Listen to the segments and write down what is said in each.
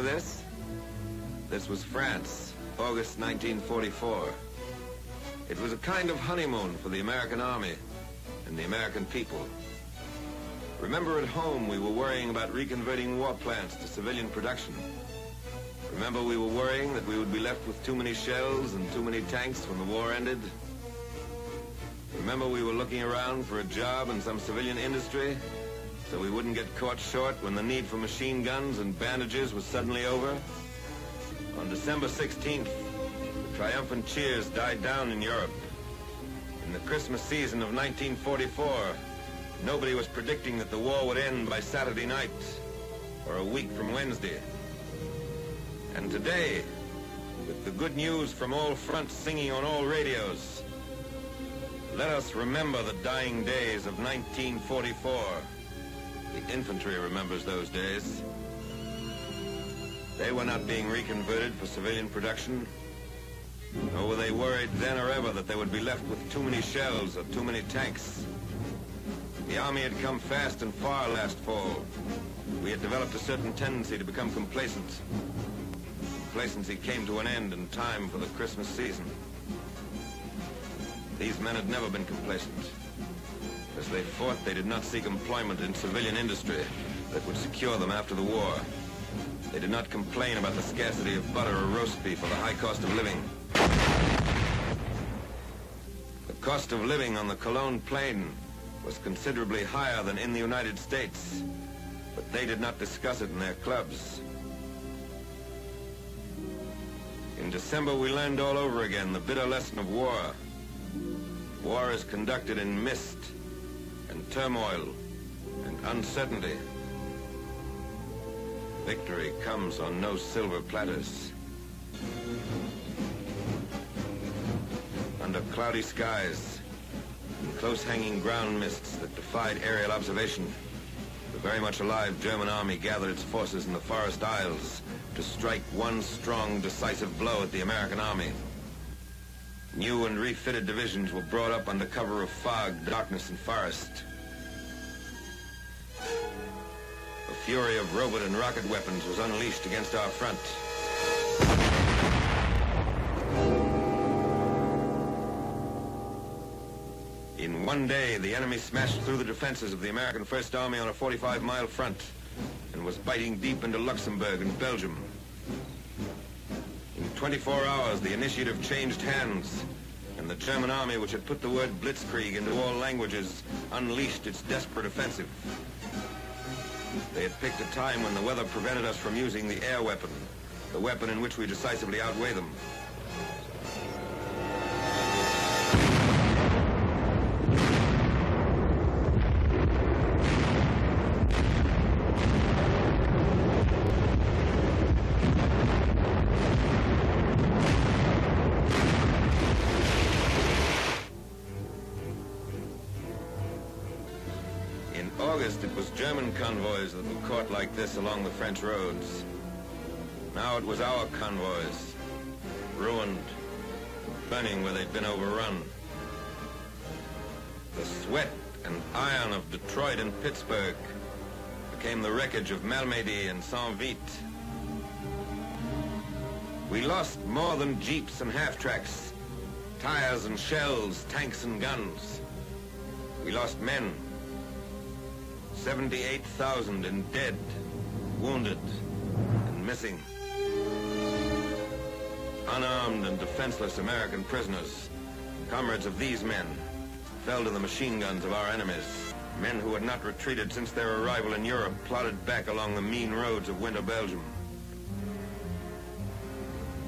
this? This was France, August 1944. It was a kind of honeymoon for the American Army and the American people. Remember, at home we were worrying about reconverting war plants to civilian production. Remember, we were worrying that we would be left with too many shells and too many tanks when the war ended. Remember, we were looking around for a job in some civilian industry so we wouldn't get caught short when the need for machine guns and bandages was suddenly over. On December 16th, the triumphant cheers died down in Europe. In the Christmas season of 1944, nobody was predicting that the war would end by Saturday night or a week from Wednesday. And today, with the good news from all fronts singing on all radios, let us remember the dying days of 1944. The infantry remembers those days. They were not being reconverted for civilian production, nor were they worried then or ever that they would be left with too many shells or too many tanks. The Army had come fast and far last fall. We had developed a certain tendency to become complacent. Complacency came to an end in time for the Christmas season. These men had never been complacent. As they fought, they did not seek employment in civilian industry that would secure them after the war. They did not complain about the scarcity of butter or roast beef or the high cost of living. The cost of living on the Cologne Plain was considerably higher than in the United States, but they did not discuss it in their clubs. In December, we learned all over again the bitter lesson of war. War is conducted in mist and turmoil and uncertainty. Victory comes on no silver platters. Under cloudy skies and close-hanging ground mists that defied aerial observation, the very much alive German army gathered its forces in the Forest Isles to strike one strong, decisive blow at the American army. New and refitted divisions were brought up under cover of fog, darkness, and forest. The fury of robot and rocket weapons was unleashed against our front. In one day, the enemy smashed through the defenses of the American First Army on a 45-mile front and was biting deep into Luxembourg and Belgium. In 24 hours, the initiative changed hands, and the German army, which had put the word blitzkrieg into all languages, unleashed its desperate offensive. They had picked a time when the weather prevented us from using the air weapon, the weapon in which we decisively outweigh them. In August, it was German convoys that were caught like this along the French roads. Now it was our convoys, ruined, burning where they'd been overrun. The sweat and iron of Detroit and Pittsburgh became the wreckage of Malmedy and Saint-Vite. We lost more than jeeps and half-tracks, tires and shells, tanks and guns. We lost men. 78,000 in dead, wounded, and missing. Unarmed and defenseless American prisoners, comrades of these men, fell to the machine guns of our enemies. Men who had not retreated since their arrival in Europe plodded back along the mean roads of winter Belgium.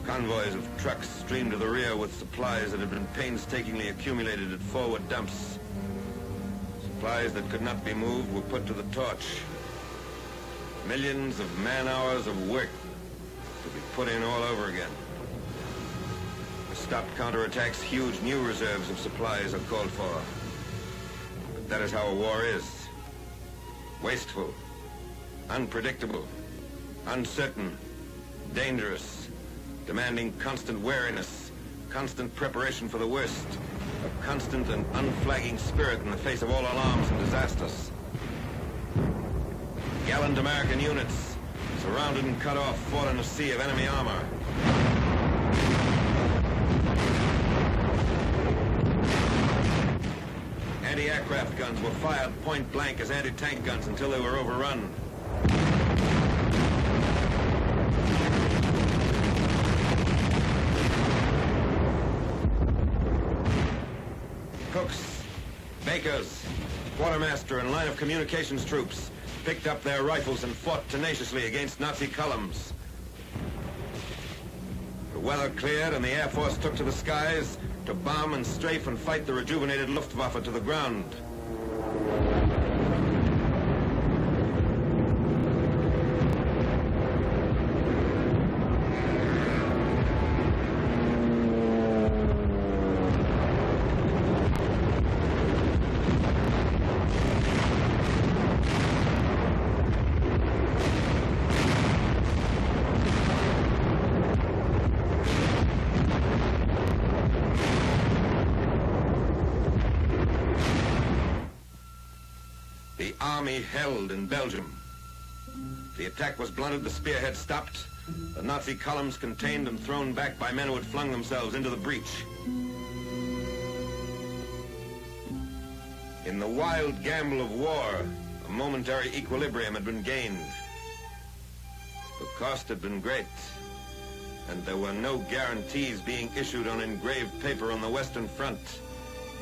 Convoys of trucks streamed to the rear with supplies that had been painstakingly accumulated at forward dumps. Supplies that could not be moved were put to the torch. Millions of man-hours of work to be put in all over again. To stop counterattacks, huge new reserves of supplies are called for. But that is how a war is. Wasteful, unpredictable, uncertain, dangerous, demanding constant wariness, constant preparation for the worst, a constant and unflagging spirit in the face of all alarms and disasters. Gallant American units, surrounded and cut off, fought in a sea of enemy armor. Anti-aircraft guns were fired point blank as anti-tank guns until they were overrun. Cooks, bakers, quartermaster, and line of communications troops picked up their rifles and fought tenaciously against Nazi columns. The weather cleared and the Air Force took to the skies to bomb and strafe and fight the rejuvenated Luftwaffe to the ground. The army held in Belgium. The attack was blunted, the spearhead stopped, the Nazi columns contained and thrown back by men who had flung themselves into the breach. In the wild gamble of war, a momentary equilibrium had been gained. The cost had been great, and there were no guarantees being issued on engraved paper on the Western Front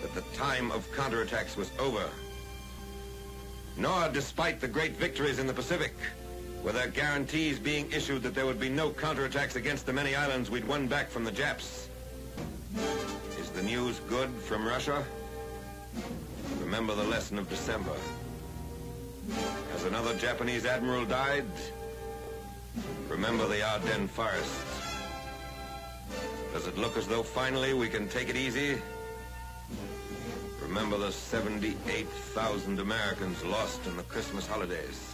that the time of counterattacks was over. Nor, despite the great victories in the Pacific, were there guarantees being issued that there would be no counterattacks against the many islands we'd won back from the Japs. Is the news good from Russia? Remember the lesson of December. Has another Japanese admiral died? Remember the Ardennes forest. Does it look as though finally we can take it easy? Remember the 78,000 Americans lost in the Christmas holidays.